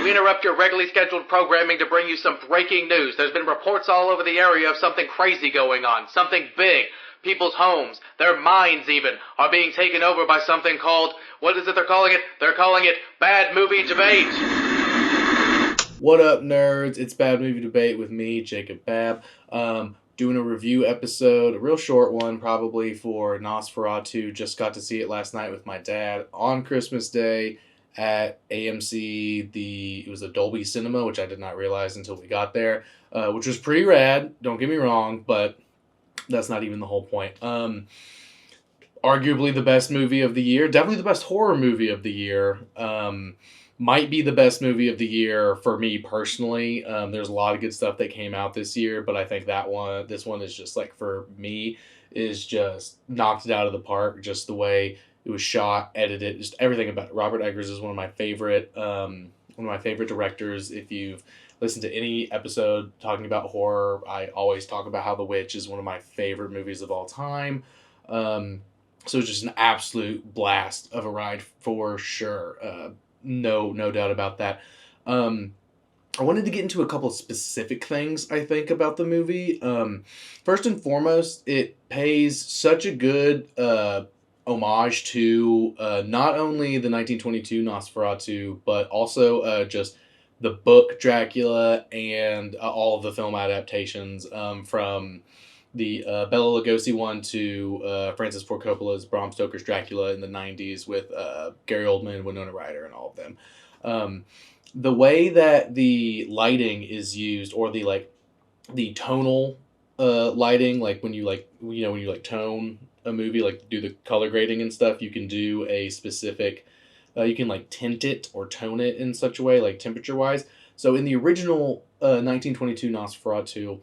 We interrupt your regularly scheduled programming to bring you some breaking news. There's been reports all over the area of something crazy going on, something big. People's homes, their minds even, are being taken over by something called, what is it they're calling it? They're calling it Bad Movie Debate. What up, nerds? It's Bad Movie Debate with me, Jacob Babb. Doing a review episode, a real short one probably, for Nosferatu. Just got to see it last night with my dad on Christmas Day at AMC. It was a Dolby Cinema, which I did not realize until we got there, which was pretty rad, don't get me wrong, but that's not even the whole point. Arguably the best movie of the year, definitely the best horror movie of the year. Might be the best movie of the year for me personally. There's a lot of good stuff that came out this year, but I think this one is just like, for me, is just knocked it out of the park. Just the way it was shot, edited, just everything about it. Robert Eggers is one of my favorite directors. If you've listened to any episode talking about horror, I always talk about how The Witch is one of my favorite movies of all time. So it's just an absolute blast of a ride for sure. No doubt about that. I wanted to get into a couple of specific things, I think, about the movie. First and foremost, it pays such a good homage to not only the 1922 Nosferatu, but also just the book Dracula and all of the film adaptations, from the Bela Lugosi one to Francis Ford Coppola's Bram Stoker's Dracula in the 90s with Gary Oldman, Winona Ryder, and all of them. The way that the lighting is used, or the tonal lighting, like when you tone a movie, like do the color grading and stuff, you can do a specific, you can tint it or tone it in such a way, like temperature wise. So in the original 1922 Nosferatu,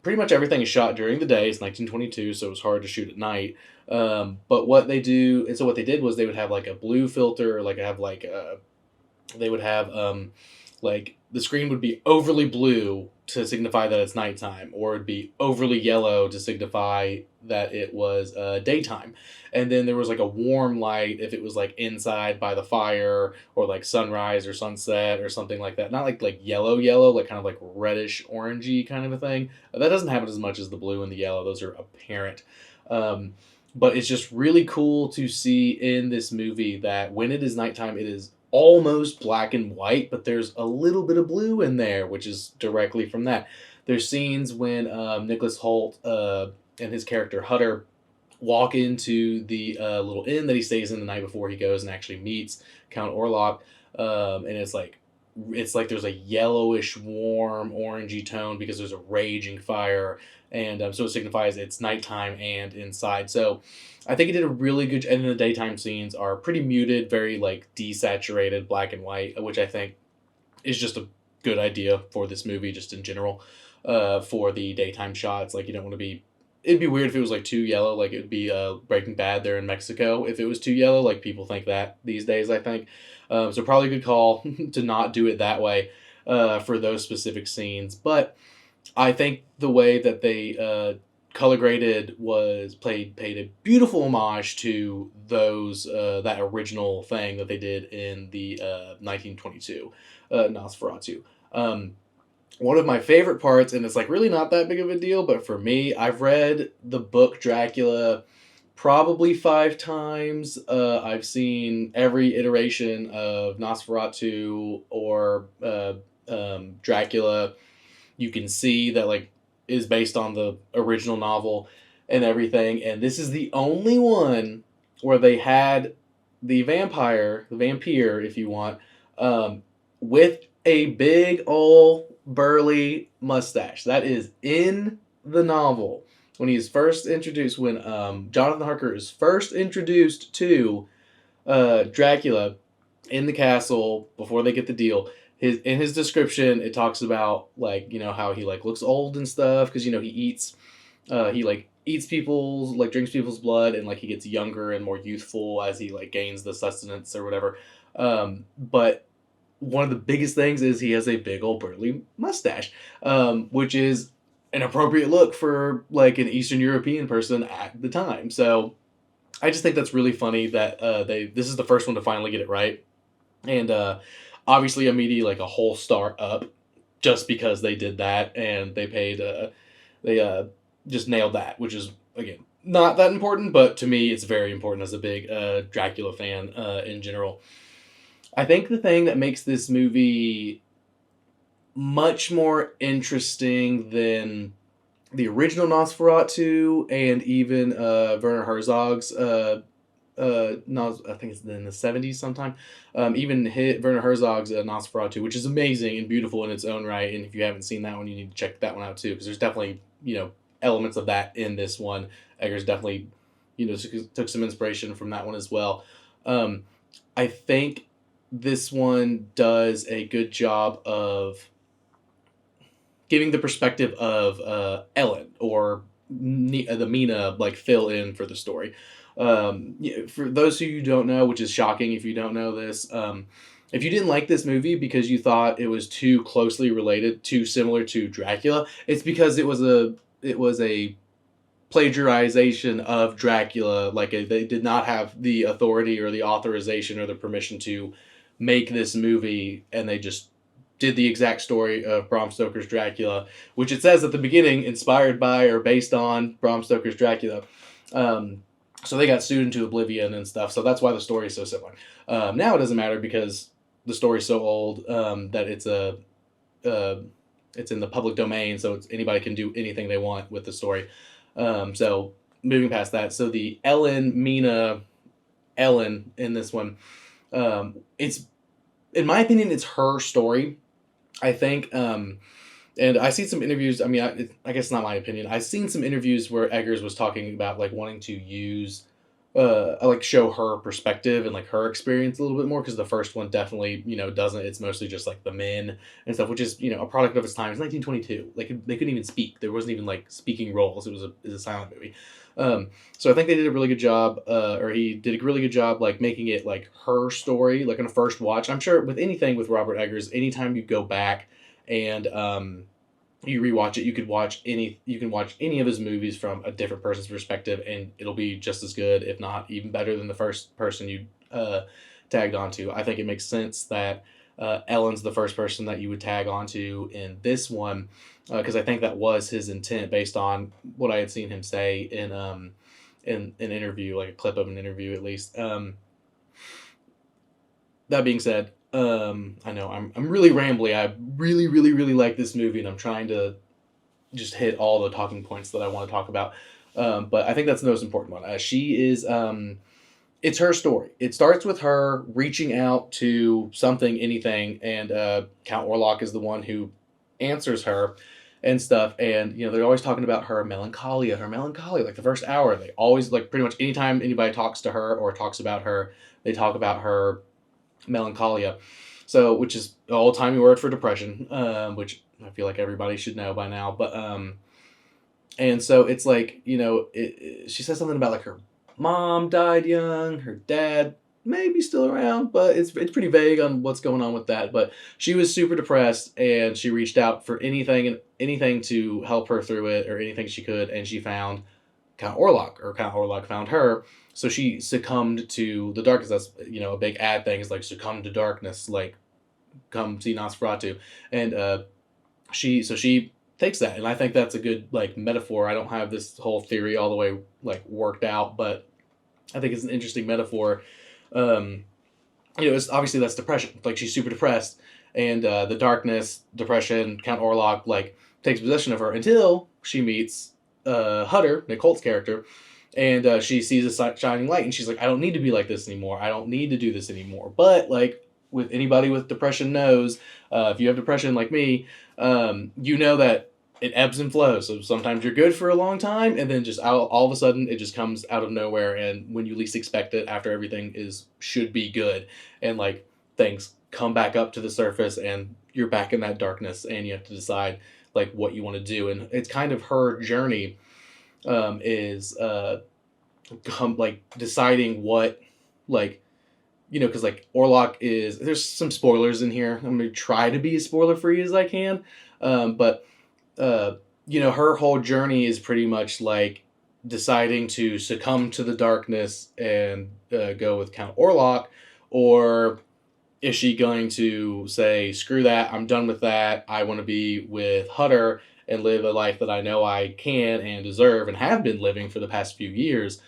pretty much everything is shot during the day. It's 1922, so it was hard to shoot at night. But what they did was they would have like a blue filter, they would have the screen would be overly blue to signify that it's nighttime, or it'd be overly yellow to signify that it was daytime. And then there was like a warm light if it was like inside by the fire, or like sunrise or sunset or something like that. Not like yellow, like kind of like reddish orangey kind of a thing. That doesn't happen as much as the blue and the yellow. Those are apparent. But it's just really cool to see in this movie that when it is nighttime, it is almost black and white, but there's a little bit of blue in there, which is directly from that. There's scenes when Nicholas Hoult and his character Hutter walk into the little inn that he stays in the night before he goes and actually meets Count Orlok, and it's like there's a yellowish, warm, orangey tone because there's a raging fire, and so it signifies it's nighttime and inside. So I think it did a really good job. And the daytime scenes are pretty muted, very desaturated black and white, which I think is just a good idea for this movie, just in general. For the daytime shots, you don't want to be. It'd be weird if it was too yellow, it would be Breaking Bad there in Mexico. If it was too yellow, people think that these days, I think. So probably a good call to not do it that way for those specific scenes. But I think the way that they color graded paid a beautiful homage to those that original thing that they did in the 1922 Nosferatu. One of my favorite parts, and it's really not that big of a deal, but for me, I've read the book Dracula probably 5 times. I've seen every iteration of Nosferatu or Dracula. You can see that is based on the original novel and everything, and this is the only one where they had the vampire, if you want, with a big old burly mustache. That is in the novel. When he's first introduced, when Jonathan Harker is first introduced to Dracula in the castle before they get the deal, in his description it talks about how he looks old and stuff because he eats eats people's drinks people's blood, and he gets younger and more youthful as he gains the sustenance or whatever. But one of the biggest things is he has a big old burly mustache, which is an appropriate look for an Eastern European person at the time. So I just think that's really funny that this is the first one to finally get it right. And obviously immediately like a whole star up just because they did that and they paid they just nailed that, which is again not that important, but to me it's very important as a big Dracula fan in general. I think the thing that makes this movie much more interesting than the original Nosferatu and even Werner Herzog's I think it's in the 70s sometime. Even Werner Herzog's Nosferatu, which is amazing and beautiful in its own right. And if you haven't seen that one, you need to check that one out too, because there's definitely elements of that in this one. Eggers definitely took some inspiration from that one as well. I think this one does a good job of giving the perspective of Ellen or the Mina like fill in for the story. For those of you who don't know, which is shocking if you don't know this, if you didn't like this movie because you thought it was too closely related, too similar to Dracula, it's because it was a plagiarization of Dracula. They did not have the authority or the authorization or the permission to make this movie, and they just did the exact story of Bram Stoker's Dracula, which it says at the beginning, inspired by or based on Bram Stoker's Dracula. So they got sued into oblivion and stuff. So that's why the story is so similar. Now it doesn't matter because the story's so old that it's in the public domain, so anybody can do anything they want with the story. So moving past that, so the Mina Ellen in this one, it's in my opinion, it's her story. I think, and I see some interviews. I mean, I guess it's not my opinion. I've seen some interviews where Eggers was talking about like wanting to use, like show her perspective and like her experience a little bit more, because the first one definitely doesn't. It's mostly just like the men and stuff, which is a product of its time. It's 1922. Like they couldn't even speak. There wasn't even like speaking roles. It was a silent movie. So I think they did a really good job, or he did a really good job, like making it like her story, like on a first watch. I'm sure with anything with Robert Eggers, anytime you go back and you rewatch it, you can watch any of his movies from a different person's perspective, and it'll be just as good, if not even better, than the first person you tagged onto. I think it makes sense that Ellen's the first person that you would tag onto in this one, because I think that was his intent based on what I had seen him say in an interview, like a clip of an interview at least. That being said, I know I'm really rambly. I really, really, really like this movie, and I'm trying to just hit all the talking points that I want to talk about. But I think that's the most important one. She is, it's her story. It starts with her reaching out to something, anything, and Count Orlok is the one who answers her and stuff. And they're always talking about her melancholia. Like the first hour, they always, like, pretty much anytime anybody talks to her or talks about her, they talk about her melancholia. So, which is an old-timey word for depression, which I feel like everybody should know by now. But and so it's like she says something about like her mom died young, her dad maybe still around, but it's pretty vague on what's going on with that. But she was super depressed, and she reached out for anything to help her through it, or anything she could, and she found Count Orlok, or Count Orlok found her. So she succumbed to the darkness. That's a big ad thing is like succumb to darkness, like come see Nosferatu, and she takes that, and I think that's a good like metaphor. I don't have this whole theory all the way like worked out, but I think it's an interesting metaphor. It's obviously that's depression. Like she's super depressed, and the darkness, depression, Count Orlok like takes possession of her until she meets Hutter, Nick Holt's character, and she sees a shining light, and she's like, I don't need to be like this anymore. I don't need to do this anymore. But like with anybody with depression knows, if you have depression like me, you know that it ebbs and flows. So sometimes you're good for a long time, and then just all of a sudden it just comes out of nowhere, and when you least expect it, after everything should be good, and like things come back up to the surface, and you're back in that darkness, and you have to decide like what you want to do. And it's kind of her journey is like deciding what, like, because like Orlok there's some spoilers in here. I'm gonna try to be as spoiler free as I can, but her whole journey is pretty much like deciding to succumb to the darkness and go with Count Orlok, or is she going to say, screw that, I'm done with that, I want to be with Hutter and live a life that I know I can and deserve and have been living for the past few years,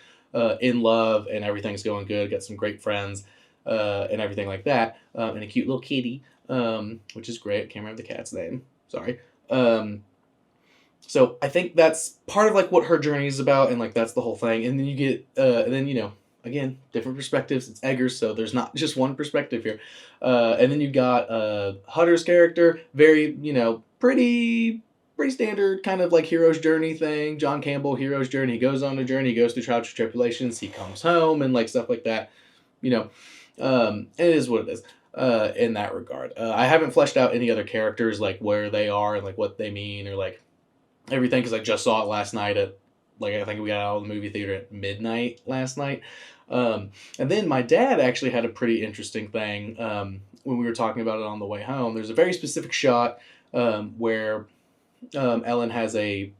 in love, and everything's going good, got some great friends, and everything like that, and a cute little kitty, which is great. I can't remember the cat's name. Sorry. So I think that's part of like what her journey is about, and like that's the whole thing. And then you get, and then again, different perspectives. It's Eggers, so there's not just one perspective here. And then you got Hutter's character, very pretty standard kind of like hero's journey thing. John Campbell, hero's journey. He goes on a journey, he goes through trials and tribulations, he comes home and like stuff like that. It is what it is. In that regard, I haven't fleshed out any other characters, like where they are and like what they mean or like everything, because I just saw it last night at, like, I think we got out of the movie theater at midnight last night. And then my dad actually had a pretty interesting thing when we were talking about it on the way home. There's a very specific shot where Ellen has a,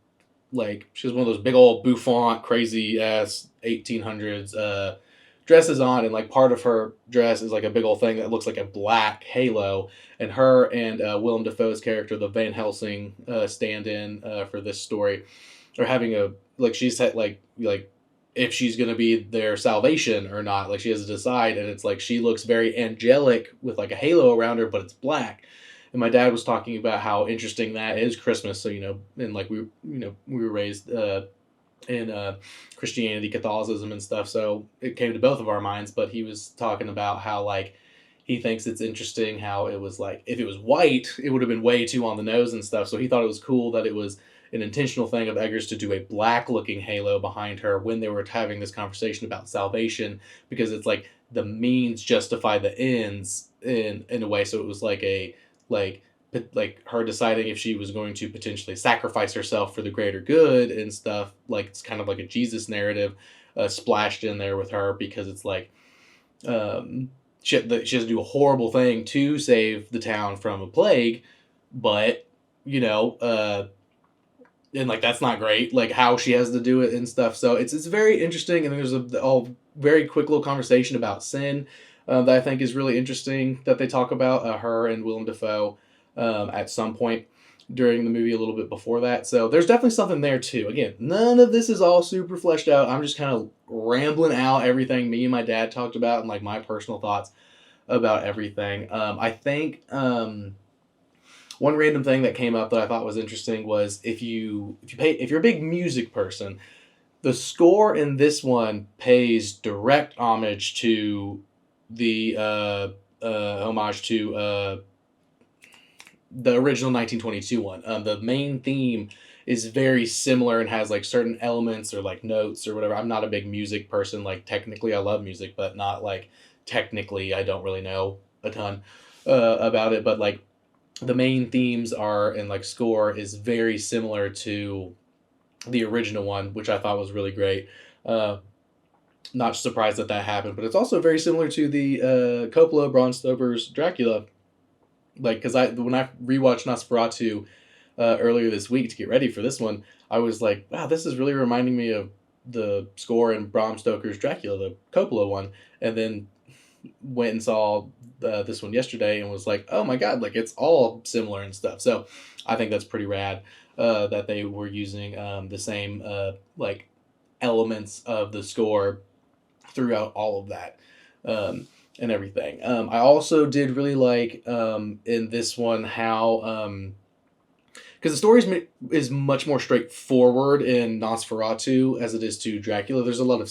like, she has one of those big old bouffant, crazy ass 1800s dresses on, and like part of her dress is like a big old thing that looks like a black halo, and her and Willem Dafoe's character, the Van Helsing stand-in for this story, are having a, like, she's had like if she's gonna be their salvation or not, like she has to decide, and it's like she looks very angelic with like a halo around her, but it's black. And my dad was talking about how interesting that is Christmas, so and like we were raised in Christianity, Catholicism, and stuff. So it came to both of our minds. But he was talking about how like he thinks it's interesting how it was like if it was white, it would have been way too on the nose and stuff. So he thought it was cool that it was an intentional thing of Eggers to do a black looking halo behind her when they were having this conversation about salvation, because it's like the means justify the ends in a way. So it was like a like her deciding if she was going to potentially sacrifice herself for the greater good and stuff. Like it's kind of like a Jesus narrative splashed in there with her, because it's like she has to do a horrible thing to save the town from a plague, but and like that's not great, like how she has to do it and stuff. So it's very interesting, and there's a very quick little conversation about sin that I think is really interesting that they talk about, her and Willem Dafoe at some point during the movie, a little bit before that. So there's definitely something there too. Again, none of this is all super fleshed out. I'm just kind of rambling out everything me and my dad talked about and like my personal thoughts about everything. I think one random thing that came up that I thought was interesting was if you're a big music person, the score in this one pays direct homage to the homage to the original 1922 one. The main theme is very similar and has like certain elements or like notes or whatever. I'm not a big music person. Like technically I love music, but not like technically I don't really know a ton about it. But like the main themes are, and like score is very similar to the original one, which I thought was really great. Not surprised that happened, but it's also very similar to the Coppola, Bram Stoker's Dracula. Like, because when I rewatched Nosferatu earlier this week to get ready for this one, I was like, wow, this is really reminding me of the score in Bram Stoker's Dracula, the Coppola one, and then went and saw this one yesterday and was like, oh my god, like it's all similar and stuff. So I think that's pretty rad that they were using the same like elements of the score throughout all of that and everything. I also did really like in this one how because the story is much more straightforward in Nosferatu as it is to Dracula. There's a lot of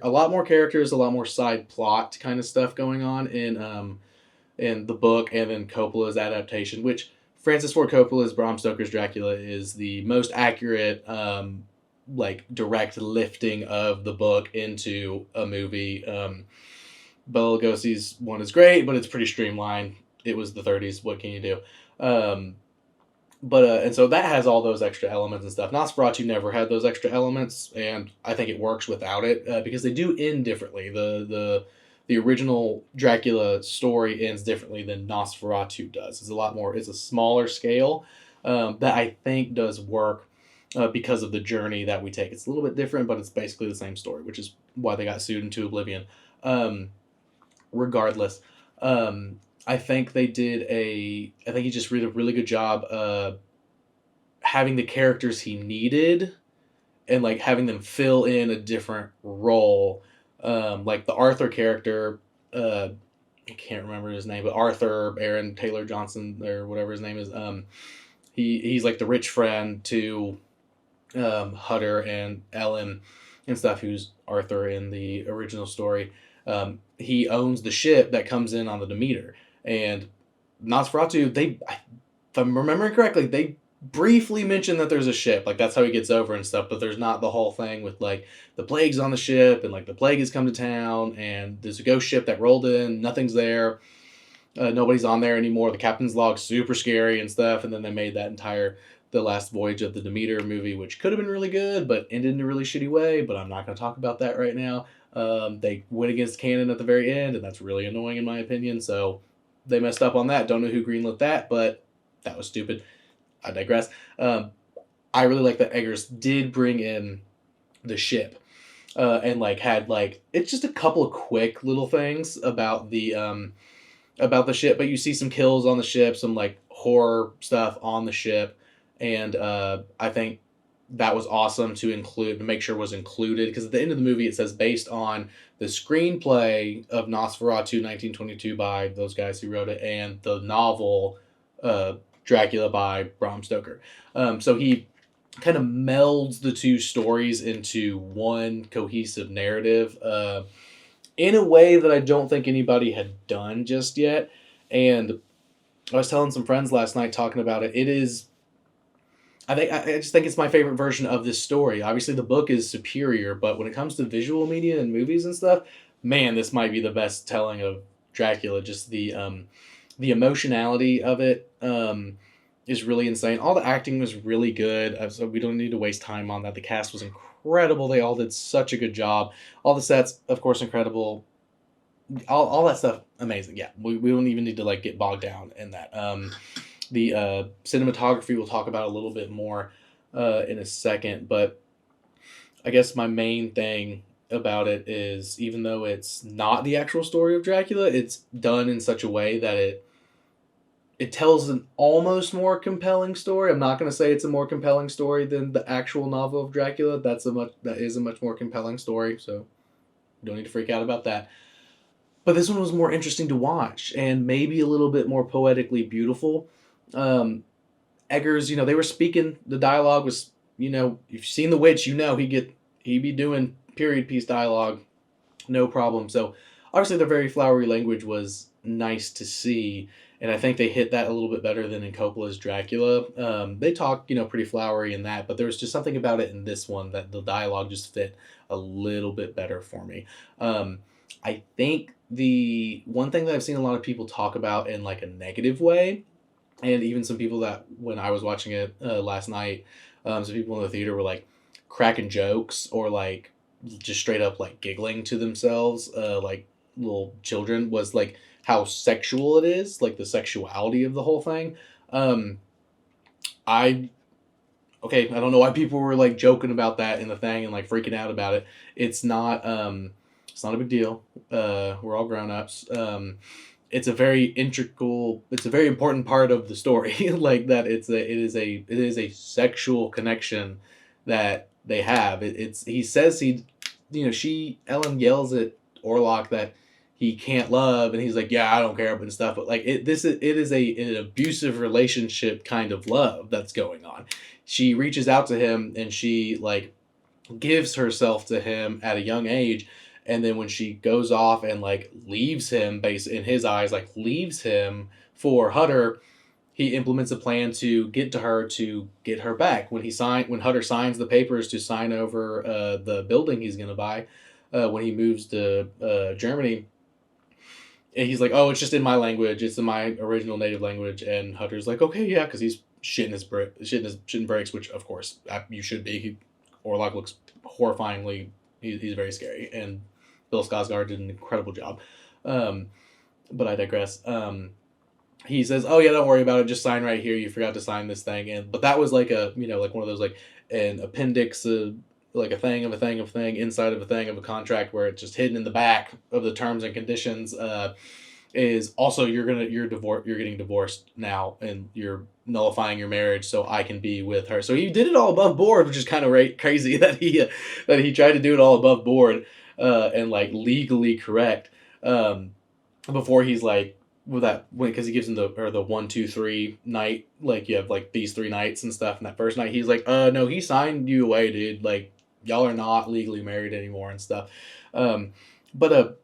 a lot more characters, a lot more side plot kind of stuff going on in the book and then Coppola's adaptation, which Francis Ford Coppola's Bram Stoker's Dracula is the most accurate like direct lifting of the book into a movie. Bela Lugosi's one is great, but it's pretty streamlined. It was the 30s. What can you do? And so that has all those extra elements and stuff. Nosferatu never had those extra elements, and I think it works without it because they do end differently. The original Dracula story ends differently than Nosferatu does. It's a smaller scale that I think does work because of the journey that we take. It's a little bit different, but it's basically the same story, which is why they got sued into oblivion. Regardless, I think they did I think he just did a really good job having the characters he needed and like having them fill in a different role. Like the Arthur character, I can't remember his name, but Arthur Aaron Taylor Johnson or whatever his name is. He's like the rich friend to Hutter and Ellen and stuff, who's Arthur in the original story. He owns the ship that comes in on the Demeter, and Nosferatu. If I'm remembering correctly, they briefly mention that there's a ship, like that's how he gets over and stuff. But there's not the whole thing with like the plague's on the ship and like the plague has come to town and there's a ghost ship that rolled in, nothing's there. Nobody's on there anymore. The captain's log super scary and stuff. And then they made that entire The Last Voyage of the Demeter movie, which could have been really good, but ended in a really shitty way. But I'm not going to talk about that right now. They went against canon at the very end, and that's really annoying in my opinion. So they messed up on that. Don't know who greenlit that, but that was stupid. I digress. I really like that Eggers did bring in the ship. And like had like it's just a couple of quick little things about the ship, but you see some kills on the ship, some like horror stuff on the ship, and I think that was awesome to include, to make sure was included, because at the end of the movie it says based on the screenplay of Nosferatu 1922 by those guys who wrote it and the novel Dracula by Bram Stoker. So he kind of melds the two stories into one cohesive narrative. In a way that I don't think anybody had done just yet. And I was telling some friends last night talking about it. It is, I just think it's my favorite version of this story. Obviously, the book is superior, but when it comes to visual media and movies and stuff, man, this might be the best telling of Dracula. Just the emotionality of it is really insane. All the acting was really good, so we don't need to waste time on that. The cast was incredible. They all did such a good job. All the sets, of course, incredible. All that stuff, amazing. Yeah, we don't even need to like get bogged down in that. The cinematography we'll talk about a little bit more in a second, but I guess my main thing about it is, even though it's not the actual story of Dracula, it's done in such a way that it tells an almost more compelling story. I'm not going to say it's a more compelling story than the actual novel of Dracula. That is a much more compelling story, so you don't need to freak out about that. But this one was more interesting to watch and maybe a little bit more poetically beautiful. Eggers, they were speaking. The dialogue was, if you've seen The Witch, he'd be doing period piece dialogue, no problem. So obviously the very flowery language was nice to see. And I think they hit that a little bit better than in Coppola's Dracula. They talk, pretty flowery in that, but there was just something about it in this one that the dialogue just fit a little bit better for me. I think the one thing that I've seen a lot of people talk about in like a negative way, and even some people that when I was watching it last night, some people in the theater were like cracking jokes or like just straight up like giggling to themselves, like little children, was like how sexual it is, like the sexuality of the whole thing. I don't know why people were like joking about that in the thing and like freaking out about it. It's not a big deal. We're all grown ups. It's a very integral. It's a very important part of the story. Like that, it is a sexual connection that they have. He says Ellen yells at Orlok that he can't love, and he's like, yeah, I don't care and stuff. But like it is an abusive relationship kind of love that's going on. She reaches out to him and she like gives herself to him at a young age. And then when she goes off and like leaves him, in his eyes, like leaves him for Hutter, he implements a plan to get her back. When Hutter signs the papers to sign over the building he's gonna buy, when he moves to Germany, and he's like, oh, it's just in my language, it's in my original native language, and Hutter's like, okay, yeah, because he's shitting bricks, which of course you should be. Orlok looks horrifyingly. He's very scary, and Bill Skarsgård did an incredible job. But I digress. He says, "Oh yeah, don't worry about it. Just sign right here. You forgot to sign this thing." But that was like like one of those like an appendix, like a thing of a thing of a thing inside of a thing of a contract where it's just hidden in the back of the terms and conditions. is also you're getting divorced now and you're nullifying your marriage so I can be with her. So he did it all above board, which is kind of crazy that he tried to do it all above board and like legally correct before he's like with that because he gives him the 1 2 3 night, like you have like these 3 nights and stuff, and that first night he's like no, he signed you away, dude, like y'all are not legally married anymore and stuff. But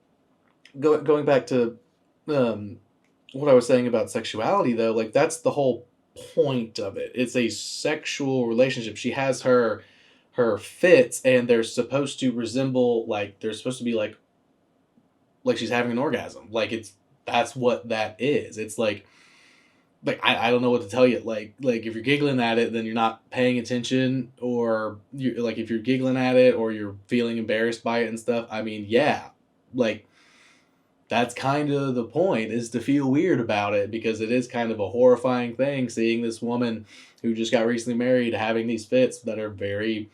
going back to what I was saying about sexuality, though, like that's the whole point of it. It's a sexual relationship. She has her fits, and they're supposed to resemble, like they're supposed to be like she's having an orgasm. Like that's what that is. It's like I don't know what to tell you. Like if you're giggling at it, then you're not paying attention, or you like if you're giggling at it or you're feeling embarrassed by it and stuff. I mean, yeah, like that's kind of the point, is to feel weird about it, because it is kind of a horrifying thing seeing this woman who just got recently married having these fits that are very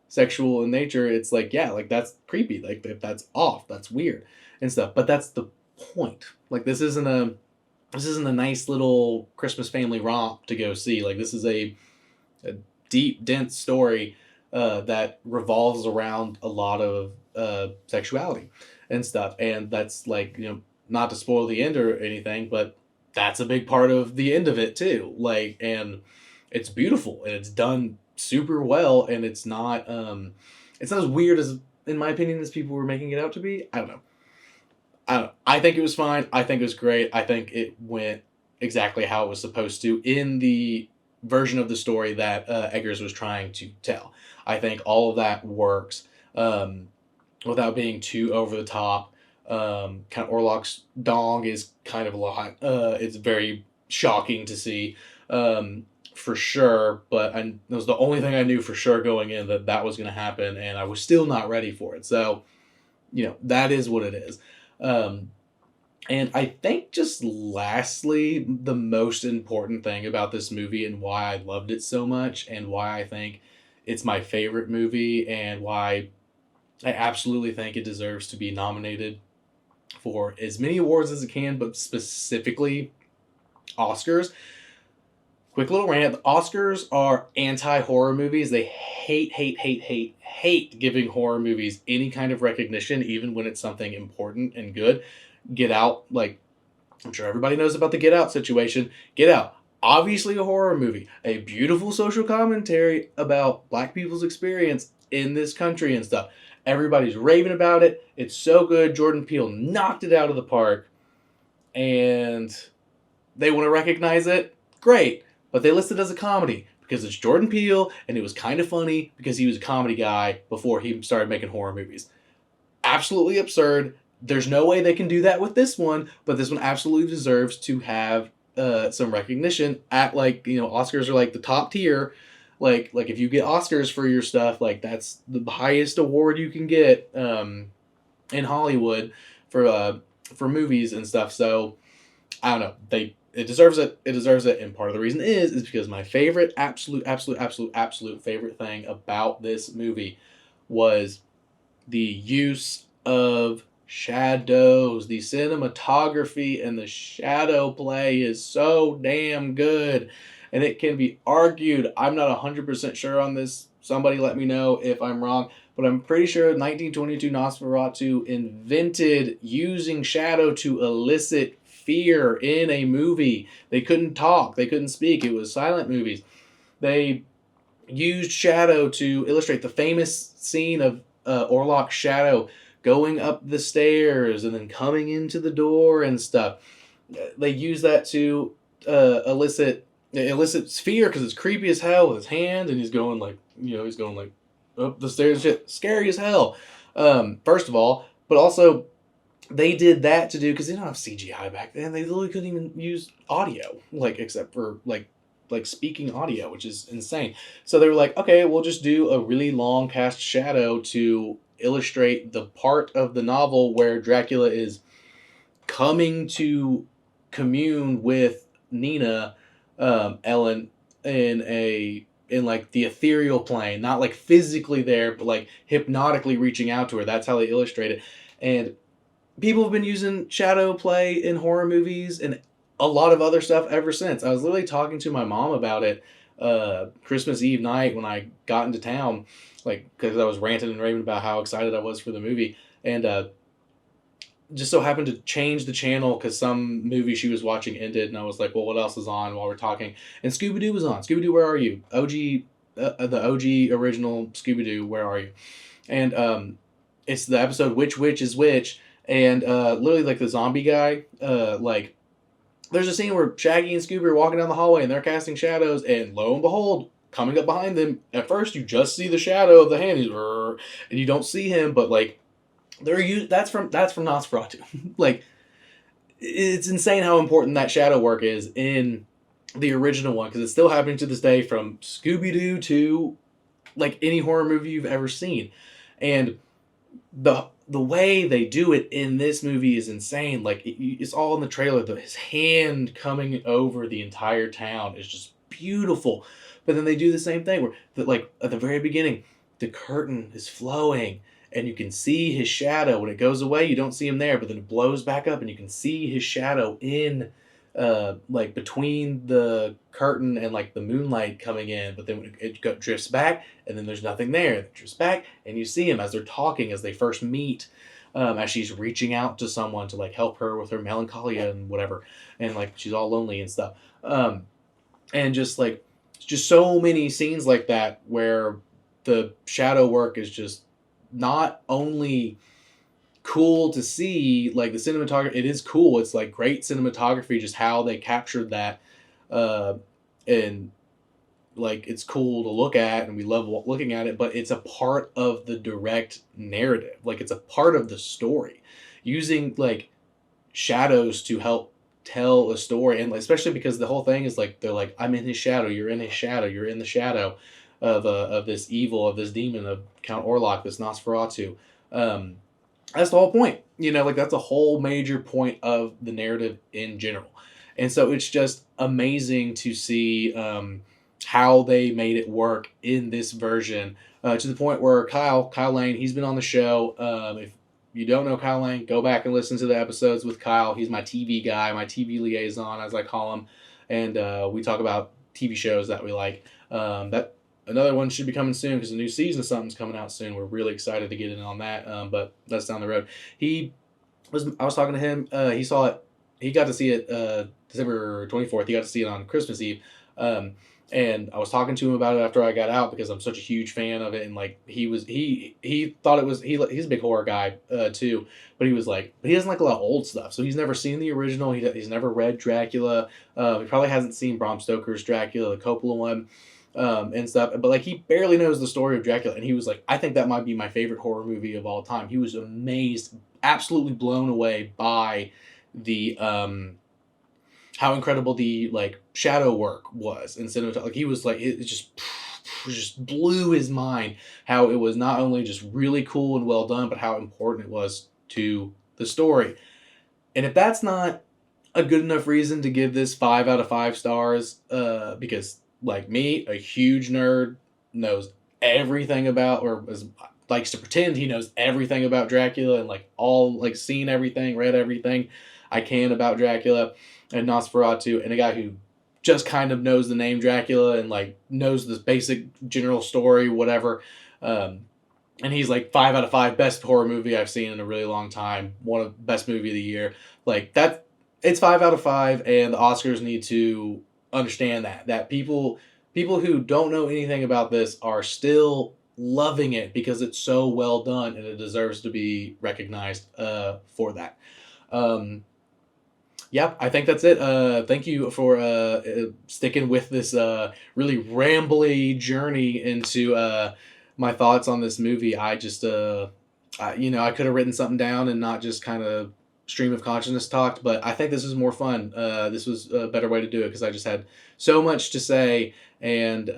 sexual in nature. It's like, yeah, like that's creepy, like that's off, that's weird and stuff. But that's the point. Like this isn't a nice little Christmas family romp to go see. Like this is a deep, dense story that revolves around a lot of sexuality and stuff. And that's like, not to spoil the end or anything, but that's a big part of the end of it too. Like, and it's beautiful and it's done super well, and it's not as weird as, in my opinion, as people were making it out to be. I don't know. I think it was fine. I think it was great. I think it went exactly how it was supposed to in the version of the story that Eggers was trying to tell. I think all of that works without being too over the top. Kind of Orlok's dong is kind of a lot. It's very shocking to see, for sure. But it was the only thing I knew for sure going in, that was going to happen, and I was still not ready for it. So, that is what it is. And I think just lastly, the most important thing about this movie and why I loved it so much and why I think it's my favorite movie and why I absolutely think it deserves to be nominated for as many awards as it can, but specifically Oscars. Quick little rant. The Oscars are anti-horror movies. They hate giving horror movies any kind of recognition, even when it's something important and good. Get Out, like, I'm sure everybody knows about the Get Out situation. Get Out, obviously a horror movie. A beautiful social commentary about Black people's experience in this country and stuff. Everybody's raving about it. It's so good. Jordan Peele knocked it out of the park. And they want to recognize it? Great. But they list it as a comedy because it's Jordan Peele, and it was kind of funny because he was a comedy guy before he started making horror movies. Absolutely absurd. There's no way they can do that with this one, but this one absolutely deserves to have some recognition at, like, Oscars are like the top tier. Like if you get Oscars for your stuff, like that's the highest award you can get in Hollywood for movies and stuff. So I don't know. It deserves it. It deserves it, and part of the reason is because my favorite, absolute favorite thing about this movie was the use of shadows. The cinematography and the shadow play is so damn good, and it can be argued. I'm not 100% sure on this. Somebody let me know if I'm wrong, but I'm pretty sure 1922 Nosferatu invented using shadow to elicit fear in a movie. They couldn't talk, they couldn't speak, it was silent movies. They used shadow to illustrate the famous scene of Orlok's shadow going up the stairs and then coming into the door and stuff. They use that to elicit fear because it's creepy as hell with his hand, and he's going like up the stairs. Shit, scary as hell. First of all, but also they did that to do because they don't have CGI back then. They literally couldn't even use audio, like except for like speaking audio, which is insane. So they were like, okay, we'll just do a really long cast shadow to illustrate the part of the novel where Dracula is coming to commune with Nina, Ellen, in like the ethereal plane, not like physically there, but like hypnotically reaching out to her. That's how they illustrate it. And people have been using shadow play in horror movies and a lot of other stuff ever since. I was literally talking to my mom about it Christmas Eve night when I got into town, like because I was ranting and raving about how excited I was for the movie, and just so happened to change the channel because some movie she was watching ended, and I was like, "Well, what else is on?" While we're talking, and Scooby Doo was on. Scooby Doo, where are you? OG, the OG original Scooby Doo, where are you? And it's the episode "Which Witch is Which," and literally like the zombie guy, like there's a scene where Shaggy and Scooby are walking down the hallway and they're casting shadows, and lo and behold, coming up behind them, at first you just see the shadow of the hand, and you don't see him, but like that's from Nosferatu. Like it's insane how important that shadow work is in the original one because it's still happening to this day from Scooby Doo to like any horror movie you've ever seen, and the way they do it in this movie is insane. Like it's all in the trailer. His hand coming over the entire town is just beautiful. But then they do the same thing where, like at the very beginning, the curtain is flowing and you can see his shadow. When it goes away, you don't see him there, but then it blows back up and you can see his shadow in like between the curtain and like the moonlight coming in, but then when drifts back and then there's nothing there, it drifts back and you see him as they're talking, as they first meet, as she's reaching out to someone to like help her with her melancholia and whatever, and like she's all lonely and stuff, and just so many scenes like that where the shadow work is just not only cool to see, like the cinematography, it is cool, it's like great cinematography, just how they captured that, uh and like it's cool to look at and we love looking at it, but it's a part of the direct narrative, like it's a part of the story, using like shadows to help tell a story, and especially because the whole thing is like they're like, I'm in his shadow, you're in his shadow, you're in the shadow of this evil, of this demon, of Count Orlok, this Nosferatu. um that's the whole point, like that's a whole major point of the narrative in general. And so it's just amazing to see how they made it work in this version, to the point where Kyle Lane, he's been on the show. If you don't know Kyle Lane, go back and listen to the episodes with Kyle. He's my TV guy, my TV liaison, as I call him. And we talk about TV shows that we like. That Another one should be coming soon because a new season of something's coming out soon. We're really excited to get in on that, but that's down the road. I was talking to him. He saw it. He got to see it December 24th. He got to see it on Christmas Eve. And I was talking to him about it after I got out because I'm such a huge fan of it. And like he thought it was, he's a big horror guy too, but he was like, but he doesn't like a lot of old stuff. So he's never seen the original. He's never read Dracula. He probably hasn't seen Bram Stoker's Dracula, the Coppola one. And stuff, but like he barely knows the story of Dracula, and he was like, I think that might be my favorite horror movie of all time. He was amazed, absolutely blown away by the how incredible the like shadow work was in cinematography. Like he was like, it just blew his mind how it was not only just really cool and well done, but how important it was to the story. And if that's not a good enough reason to give this 5 out of 5 stars, because like me, a huge nerd, knows everything about, or likes to pretend he knows everything about Dracula, and like all like seen everything, read everything I can about Dracula and Nosferatu, and a guy who just kind of knows the name Dracula and like knows the basic general story, whatever. And he's like 5 out of 5, best horror movie I've seen in a really long time, one of best movie of the year. Like that, it's 5 out of 5, and the Oscars need to understand that people who don't know anything about this are still loving it because it's so well done and it deserves to be recognized for that. Yeah, I think that's it. Thank you for sticking with this really rambly journey into my thoughts on this movie. I just I could have written something down and not just kind of stream of consciousness talked, but I think this was more fun. This was a better way to do it because I just had so much to say, and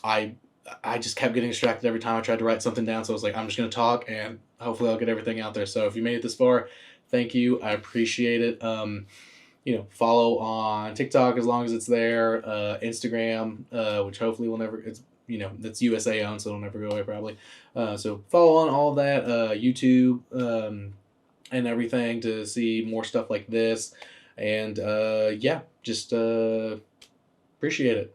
I just kept getting distracted every time I tried to write something down. So I was like, I'm just going to talk, and hopefully I'll get everything out there. So if you made it this far, thank you. I appreciate it. Follow on TikTok as long as it's there. Instagram, which hopefully will never. It's that's USA owned, so it'll never go away probably. So follow on all of that. YouTube. and everything to see more stuff like this. And yeah, just appreciate it.